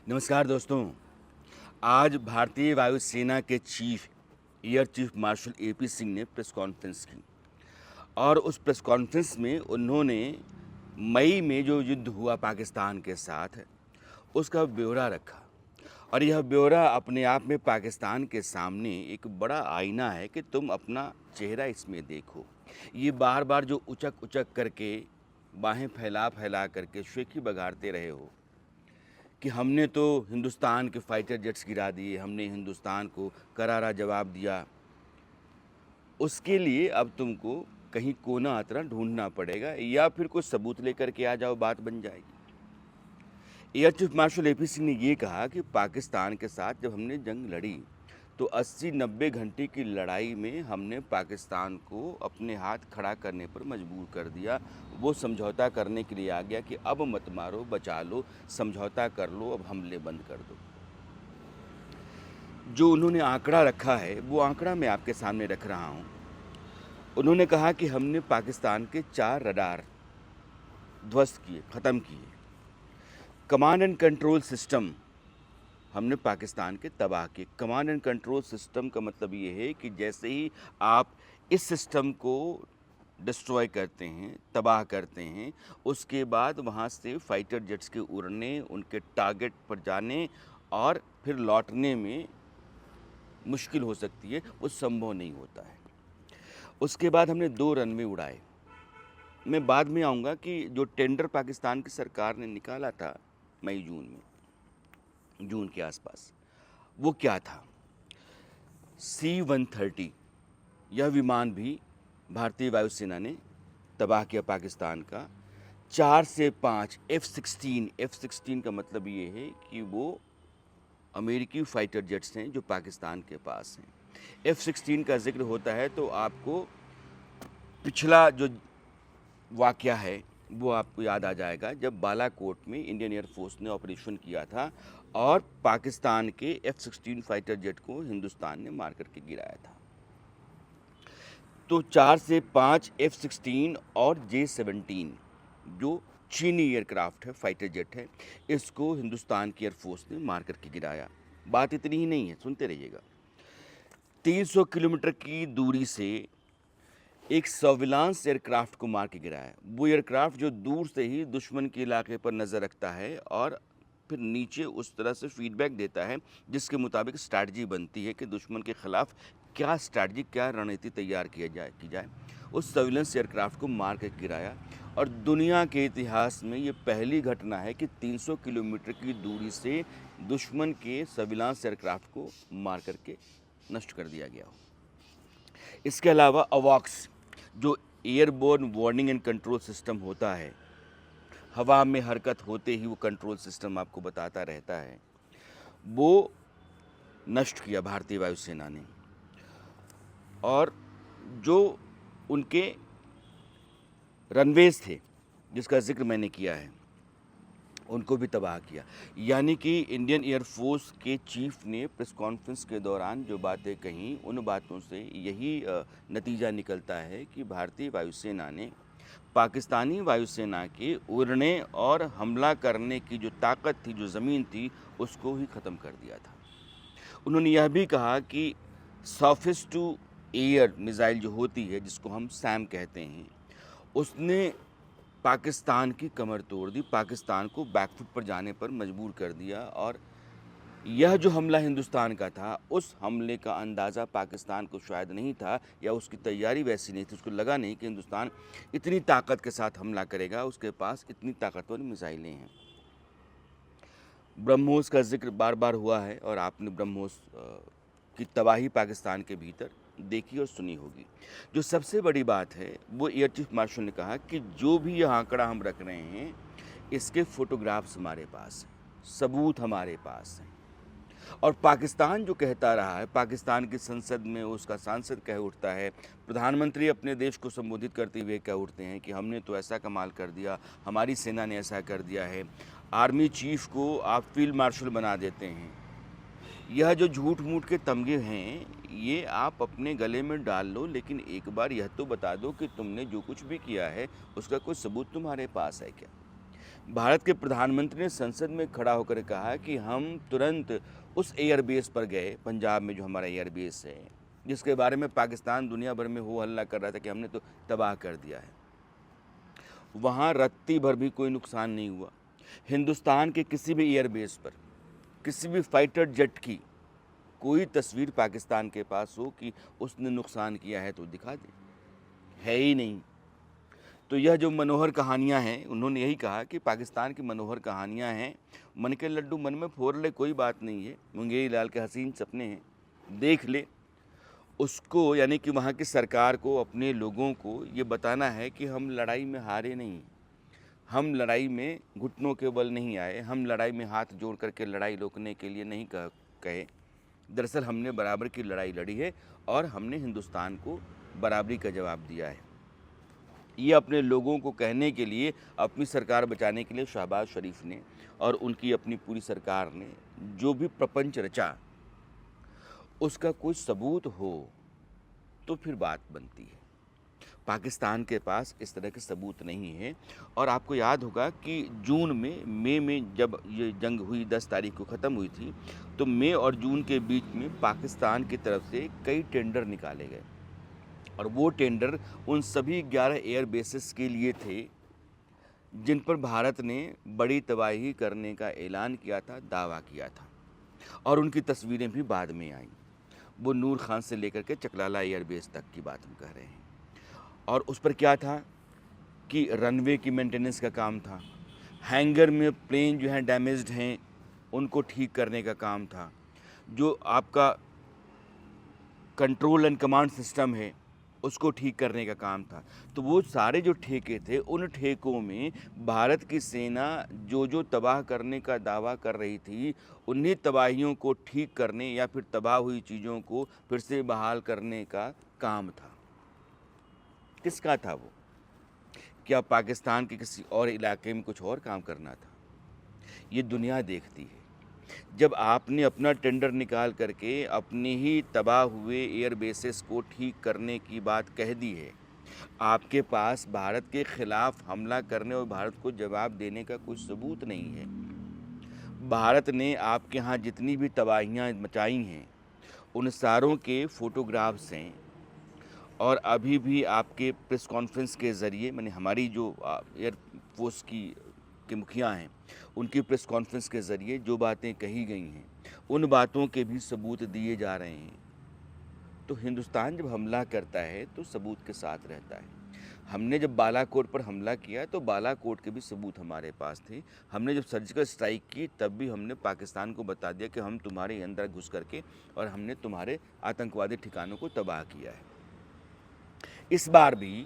नमस्कार दोस्तों। आज भारतीय वायुसेना के air chief marshal AP Singh ने प्रेस कॉन्फ्रेंस की और उस प्रेस कॉन्फ्रेंस में उन्होंने मई में जो युद्ध हुआ पाकिस्तान के साथ उसका ब्यौरा रखा। और यह ब्यौरा अपने आप में पाकिस्तान के सामने एक बड़ा आईना है कि तुम अपना चेहरा इसमें देखो। ये बार बार जो उचक उचक करके बाहें फैला फैला करके शेखी बघाड़ते रहे हो कि हमने तो हिंदुस्तान के फाइटर जेट्स गिरा दिए, हमने हिंदुस्तान को करारा जवाब दिया, उसके लिए अब तुमको कहीं कोना अतरा ढूंढना पड़ेगा या फिर कोई सबूत लेकर के आ जाओ, बात बन जाएगी। Air chief marshal AP Singh ने ये कहा कि पाकिस्तान के साथ जब हमने जंग लड़ी तो 80-90 घंटे की लड़ाई में हमने पाकिस्तान को अपने हाथ खड़ा करने पर मजबूर कर दिया। वो समझौता करने के लिए आ गया कि अब मत मारो, बचा लो, समझौता कर लो, अब हमले बंद कर दो। जो उन्होंने आंकड़ा रखा है वो आंकड़ा मैं आपके सामने रख रहा हूँ। उन्होंने कहा कि हमने पाकिस्तान के 4 रडार ध्वस्त किए, ख़त्म किए। कमांड एंड कंट्रोल सिस्टम हमने पाकिस्तान के तबाह किए। कमांड एंड कंट्रोल सिस्टम का मतलब ये है कि जैसे ही आप इस सिस्टम को डिस्ट्रॉय करते हैं, तबाह करते हैं, उसके बाद वहाँ से फाइटर जेट्स के उड़ने, उनके टारगेट पर जाने और फिर लौटने में मुश्किल हो सकती है, वो संभव नहीं होता है। उसके बाद हमने 2 रनवे उड़ाए। मैं बाद में आऊँगा कि जो टेंडर पाकिस्तान की सरकार ने निकाला था जून के आसपास, वो क्या था? C-130 यह विमान भी भारतीय वायुसेना ने तबाह किया पाकिस्तान का। 4 से 5 F-16 का मतलब ये है कि वो अमेरिकी फाइटर जेट्स हैं जो पाकिस्तान के पास हैं। F-16 का जिक्र होता है तो आपको पिछला जो वाक़या है वो आपको याद आ जाएगा, जब बालाकोट में इंडियन एयर फोर्स ने ऑपरेशन किया था और पाकिस्तान के F-16 फाइटर जेट को हिंदुस्तान ने मार करके गिराया था। तो 4 से 5 F-16 और J-17 जो चीनी एयरक्राफ्ट है, फाइटर जेट है, इसको हिंदुस्तान की एयरफोर्स ने मार करके गिराया। बात इतनी ही नहीं है, सुनते रहिएगा। 300 किलोमीटर की दूरी से एक सर्विलांस एयरक्राफ्ट को मार के गिराया। वो एयरक्राफ्ट जो दूर से ही दुश्मन के इलाके पर नज़र रखता है और फिर नीचे उस तरह से फीडबैक देता है जिसके मुताबिक स्ट्रैटेजी बनती है कि दुश्मन के ख़िलाफ़ क्या स्ट्रैटेजी, क्या रणनीति तैयार की जाए। उस सर्विलेंस एयरक्राफ्ट को मार के गिराया और दुनिया के इतिहास में ये पहली घटना है कि 300 किलोमीटर की दूरी से दुश्मन के सर्विलांस एयरक्राफ्ट को मार करके नष्ट कर दिया गया हो। इसके अलावा अवॉक्स जो airborne warning and control system होता है, हवा में हरकत होते ही वो कंट्रोल सिस्टम आपको बताता रहता है, वो नष्ट किया भारतीय वायुसेना ने। और जो उनके रनवेज थे जिसका जिक्र मैंने किया है, उनको भी तबाह किया। यानी कि इंडियन एयरफोर्स के चीफ ने प्रेस कॉन्फ्रेंस के दौरान जो बातें कहीं, उन बातों से यही नतीजा निकलता है कि भारतीय वायुसेना ने पाकिस्तानी वायुसेना के उड़ने और हमला करने की जो ताकत थी, जो ज़मीन थी, उसको ही ख़त्म कर दिया था। उन्होंने यह भी कहा कि सरफेस टू एयर मिसाइल जो होती है, जिसको हम सैम कहते हैं, उसने पाकिस्तान की कमर तोड़ दी, पाकिस्तान को बैकफुट पर जाने पर मजबूर कर दिया। और यह जो हमला हिंदुस्तान का था, उस हमले का अंदाज़ा पाकिस्तान को शायद नहीं था या उसकी तैयारी वैसी नहीं थी। उसको लगा नहीं कि हिंदुस्तान इतनी ताकत के साथ हमला करेगा, उसके पास इतनी ताकतवर मिसाइलें हैं। ब्रह्मोस का जिक्र बार बार हुआ है और आपने ब्रह्मोस की तबाही पाकिस्तान के भीतर देखी और सुनी होगी। जो सबसे बड़ी बात है वो एयर चीफ मार्शल ने कहा कि जो भी यह आंकड़ा हम रख रहे हैं, इसके फोटोग्राफ्स हमारे पास हैं, सबूत हमारे पास हैं। और पाकिस्तान जो कहता रहा है, पाकिस्तान की संसद में उसका सांसद कह उठता है, प्रधानमंत्री अपने देश को संबोधित करते हुए कह उठते हैं कि हमने तो ऐसा कमाल कर दिया, हमारी सेना ने ऐसा कर दिया है। आर्मी चीफ को आप फील्ड मार्शल बना देते हैं। यह जो झूठ मूठ के तमगे हैं, ये आप अपने गले में डाल लो, लेकिन एक बार यह तो बता दो कि तुमने जो कुछ भी किया है उसका कोई सबूत तुम्हारे पास है क्या? भारत के प्रधानमंत्री ने संसद में खड़ा होकर कहा कि हम तुरंत उस एयरबेस पर गए, पंजाब में जो हमारा एयरबेस है, जिसके बारे में पाकिस्तान दुनिया भर में हो हल्ला कर रहा था कि हमने तो तबाह कर दिया है। वहाँ रत्ती भर भी कोई नुकसान नहीं हुआ। हिंदुस्तान के किसी भी एयरबेस पर किसी भी फाइटर जेट की कोई तस्वीर पाकिस्तान के पास हो कि उसने नुकसान किया है तो दिखा दे, है ही नहीं। तो यह जो मनोहर कहानियां हैं, उन्होंने यही कहा कि पाकिस्तान की मनोहर कहानियां हैं, मन के लड्डू मन में फोड़ ले, कोई बात नहीं है, मुंगेरी लाल के हसीन सपने हैं, देख ले। उसको यानी कि वहाँ की सरकार को, अपने लोगों को ये बताना है कि हम लड़ाई में हारे नहीं, हम लड़ाई में घुटनों के बल नहीं आए, हम लड़ाई में हाथ जोड़ करके लड़ाई रोकने के लिए नहीं कहे। दरअसल हमने बराबर की लड़ाई लड़ी है और हमने हिंदुस्तान को बराबरी का जवाब दिया है। ये अपने लोगों को कहने के लिए, अपनी सरकार बचाने के लिए शहबाज शरीफ ने और उनकी अपनी पूरी सरकार ने जो भी प्रपंच रचा, उसका कोई सबूत हो तो फिर बात बनती है। पाकिस्तान के पास इस तरह के सबूत नहीं है। और आपको याद होगा कि जून में, मई में जब ये जंग हुई, 10 तारीख को ख़त्म हुई थी, तो मई और जून के बीच में पाकिस्तान की तरफ से कई टेंडर निकाले गए और वो टेंडर उन सभी 11 एयर बेसेस के लिए थे जिन पर भारत ने बड़ी तबाही करने का ऐलान किया था, दावा किया था। और उनकी तस्वीरें भी बाद में आईं। वो नूर खान से लेकर के चकलाला एयरबेस तक की बात हम कह रहे हैं। और उस पर क्या था कि रनवे की मेंटेनेंस का काम था, हैंगर में प्लेन जो हैं डैमेज्ड हैं उनको ठीक करने का काम था, जो आपका कंट्रोल एंड कमांड सिस्टम है उसको ठीक करने का काम था। तो वो सारे जो ठेके थे, उन ठेकों में भारत की सेना जो जो तबाह करने का दावा कर रही थी, उन्हीं तबाहियों को ठीक करने या फिर तबाह हुई चीज़ों को फिर से बहाल करने का काम था। किसका था वो? क्या पाकिस्तान के किसी और इलाके में कुछ और काम करना था? ये दुनिया देखती है। जब आपने अपना टेंडर निकाल करके अपने ही तबाह हुए एयर बेसेस को ठीक करने की बात कह दी है, आपके पास भारत के खिलाफ हमला करने और भारत को जवाब देने का कोई सबूत नहीं है। भारत ने आपके यहाँ जितनी भी तबाहियाँ मचाई हैं, उन सारों के फोटोग्राफ्स हैं। और अभी भी आपके प्रेस कॉन्फ्रेंस के ज़रिए, मैंने हमारी जो एयरफोर्स के मुखिया हैं, उनकी प्रेस कॉन्फ्रेंस के ज़रिए जो बातें कही गई हैं, उन बातों के भी सबूत दिए जा रहे हैं। तो हिंदुस्तान जब हमला करता है तो सबूत के साथ रहता है। हमने जब बालाकोट पर हमला किया तो बालाकोट के भी सबूत हमारे पास थे। हमने जब सर्जिकल स्ट्राइक की तब भी हमने पाकिस्तान को बता दिया कि हम तुम्हारे अंदर घुस करके और हमने तुम्हारे आतंकवादी ठिकानों को तबाह किया है। इस बार भी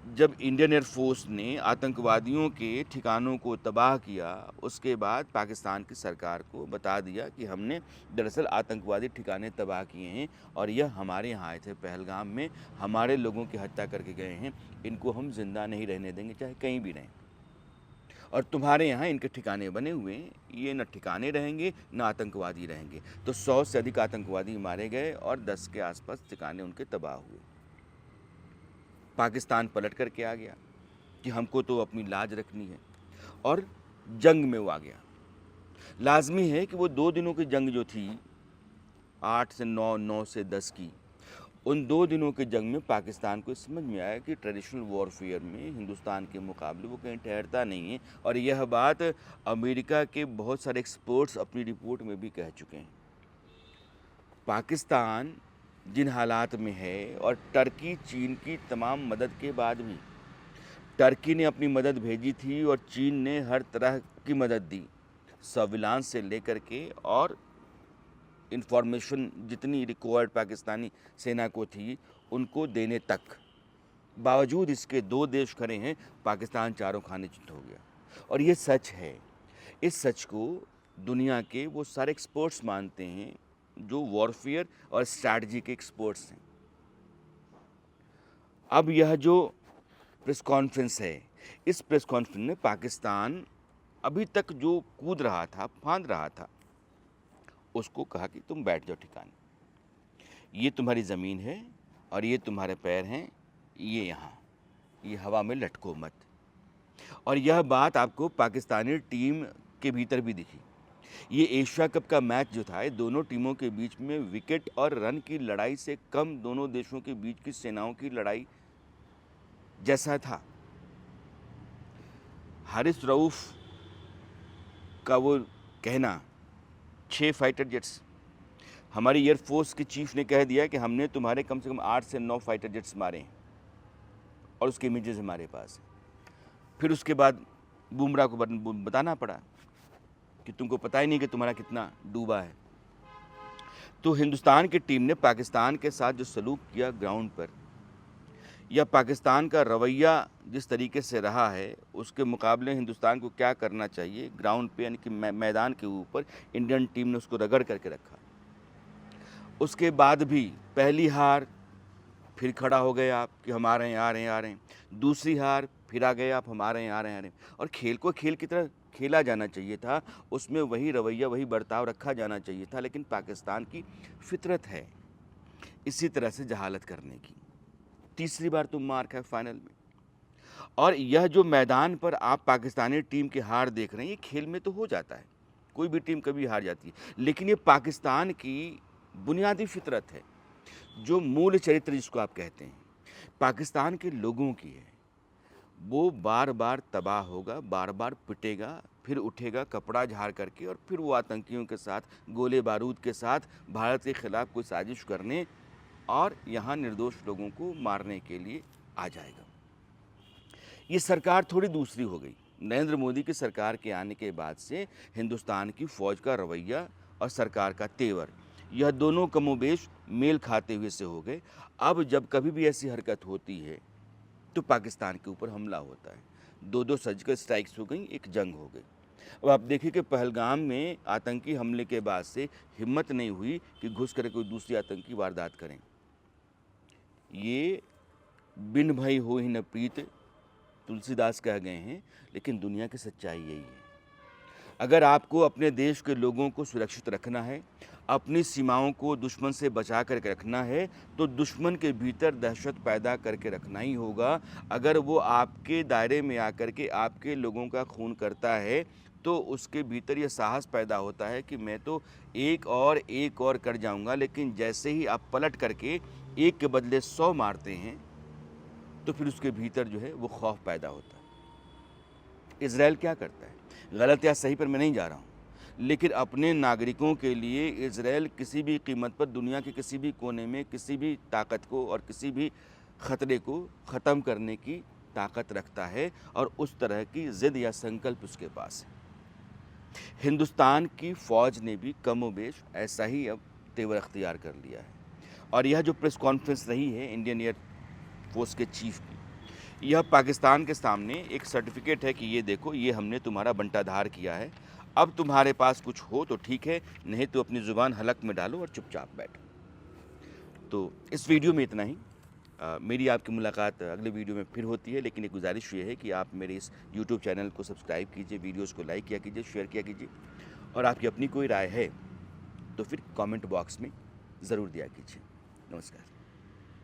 जब इंडियन एयरफोर्स ने आतंकवादियों के ठिकानों को तबाह किया, उसके बाद पाकिस्तान की सरकार को बता दिया कि हमने दरअसल आतंकवादी ठिकाने तबाह किए हैं और यह हमारे यहाँ आए थे पहलगाम में, हमारे लोगों की हत्या करके गए हैं, इनको हम जिंदा नहीं रहने देंगे चाहे कहीं भी रहें। और तुम्हारे यहाँ इनके ठिकाने बने हुए हैं, ये न ठिकाने रहेंगे न आतंकवादी रहेंगे। तो 100 से अधिक आतंकवादी मारे गए और 10 के आसपास ठिकाने उनके तबाह हुए। पाकिस्तान पलट करके आ गया कि हमको तो अपनी लाज रखनी है और जंग में वो आ गया। लाजमी है कि वो 2 दिनों की जंग जो थी, 8 से 9, 9 से 10 की, उन 2 दिनों की जंग में पाकिस्तान को समझ में आया कि ट्रेडिशनल वॉरफेयर में हिंदुस्तान के मुकाबले वो कहीं ठहरता नहीं है। और यह बात अमेरिका के बहुत सारे एक्सपर्ट्स अपनी रिपोर्ट में भी कह चुके हैं। पाकिस्तान जिन हालात में है और टर्की चीन की तमाम मदद के बाद भी, टर्की ने अपनी मदद भेजी थी और चीन ने हर तरह की मदद दी, सर्विलांस से लेकर के और इंफॉर्मेशन जितनी रिक्वायर्ड पाकिस्तानी सेना को थी उनको देने तक। बावजूद इसके 2 देश खड़े हैं, पाकिस्तान चारों खाने चित हो गया। और ये सच है। इस सच को दुनिया के वो सारे एक्सपर्ट्स मानते हैं जो वॉरफेयर और स्ट्रैटेजी के एक्सपर्ट्स हैं। अब यह जो प्रेस कॉन्फ्रेंस है, इस प्रेस कॉन्फ्रेंस में पाकिस्तान अभी तक जो कूद रहा था, फांद रहा था, उसको कहा कि तुम बैठ जाओ ठिकाने, ये तुम्हारी ज़मीन है और ये तुम्हारे पैर हैं, ये यहाँ, ये हवा में लटको मत। और यह बात आपको पाकिस्तानी टीम के भीतर भी दिखी। ये एशिया कप का मैच जो था, ये दोनों टीमों के बीच में विकेट और रन की लड़ाई से कम दोनों देशों के बीच की सेनाओं की लड़ाई जैसा था। हारिस रऊफ का वो कहना 6 फाइटर जेट्स, हमारी एयरफोर्स के चीफ ने कह दिया कि हमने तुम्हारे कम से कम 8 से 9 फाइटर जेट्स मारे हैं और उसके इमेजेस हमारे पास हैं। फिर उसके बाद बुमराह को बताना पड़ा कि तुमको पता ही नहीं कि तुम्हारा कितना डूबा है। तो हिंदुस्तान की टीम ने पाकिस्तान के साथ जो सलूक किया ग्राउंड पर, या पाकिस्तान का रवैया जिस तरीके से रहा है, उसके मुकाबले हिंदुस्तान को क्या करना चाहिए ग्राउंड पे, यानी कि मैदान के ऊपर इंडियन टीम ने उसको रगड़ करके रखा। उसके बाद भी पहली हार, फिर खड़ा हो गए आप कि हम आ रहे हैं। दूसरी हार, फिर आ गए आप, हम आ रहे हैं। और खेल को खेल की तरह खेला जाना चाहिए था, उसमें वही रवैया, वही बर्ताव रखा जाना चाहिए था। लेकिन पाकिस्तान की फितरत है इसी तरह से जहालत करने की। तीसरी बार तुम मार खाए फाइनल में। और यह जो मैदान पर आप पाकिस्तानी टीम की हार देख रहे हैं, ये खेल में तो हो जाता है, कोई भी टीम कभी हार जाती है, लेकिन ये पाकिस्तान की बुनियादी फितरत है, जो मूल चरित्र जिसको आप कहते हैं, पाकिस्तान के लोगों की है। वो बार बार तबाह होगा, बार बार पिटेगा, फिर उठेगा कपड़ा झाड़ करके, और फिर वो आतंकियों के साथ, गोले बारूद के साथ भारत के खिलाफ कोई साजिश करने और यहाँ निर्दोष लोगों को मारने के लिए आ जाएगा। ये सरकार थोड़ी दूसरी हो गई। नरेंद्र मोदी की सरकार के आने के बाद से हिंदुस्तान की फ़ौज का रवैया और सरकार का तेवर, यह दोनों कमोबेश मेल खाते हुए से हो गए। अब जब कभी भी ऐसी हरकत होती है तो पाकिस्तान के ऊपर हमला होता है। 2-2 सर्जिकल स्ट्राइक्स हो गई, एक जंग हो गई। अब आप देखिए कि पहलगाम में आतंकी हमले के बाद से हिम्मत नहीं हुई कि घुस कर कोई दूसरी आतंकी वारदात करें। ये बिन भई हो ही न प्रीत, तुलसीदास कह गए हैं, लेकिन दुनिया की सच्चाई यही है। अगर आपको अपने देश के लोगों को सुरक्षित रखना है, अपनी सीमाओं को दुश्मन से बचा करके रखना है, तो दुश्मन के भीतर दहशत पैदा करके रखना ही होगा। अगर वो आपके दायरे में आकर के आपके लोगों का खून करता है, तो उसके भीतर ये साहस पैदा होता है कि मैं तो एक और कर जाऊंगा। लेकिन जैसे ही आप पलट करके एक के बदले 100 मारते हैं, तो फिर उसके भीतर जो है वो खौफ पैदा होता है। इजराइल क्या करता है, गलत या सही पर मैं नहीं जा रहा हूँ, लेकिन अपने नागरिकों के लिए इजराइल किसी भी कीमत पर दुनिया के किसी भी कोने में किसी भी ताकत को और किसी भी ख़तरे को ख़त्म करने की ताकत रखता है, और उस तरह की ज़िद या संकल्प उसके पास है। हिंदुस्तान की फ़ौज ने भी कमोबेश ऐसा ही अब तेवर अख्तियार कर लिया है। और यह जो प्रेस कॉन्फ्रेंस रही है इंडियन एयर फोर्स के चीफ की, यह पाकिस्तान के सामने एक सर्टिफिकेट है कि ये देखो, ये हमने तुम्हारा बंटाधार किया है। अब तुम्हारे पास कुछ हो तो ठीक है, नहीं तो अपनी ज़ुबान हलक में डालो और चुपचाप बैठो। तो इस वीडियो में इतना ही। मेरी आपकी मुलाकात अगले वीडियो में फिर होती है, लेकिन एक गुजारिश ये है कि आप मेरे इस YouTube चैनल को सब्सक्राइब कीजिए, वीडियोज़ को लाइक किया कीजिए, शेयर किया कीजिए, और आपकी अपनी कोई राय है तो फिर कमेंट बॉक्स में ज़रूर दिया कीजिए। नमस्कार।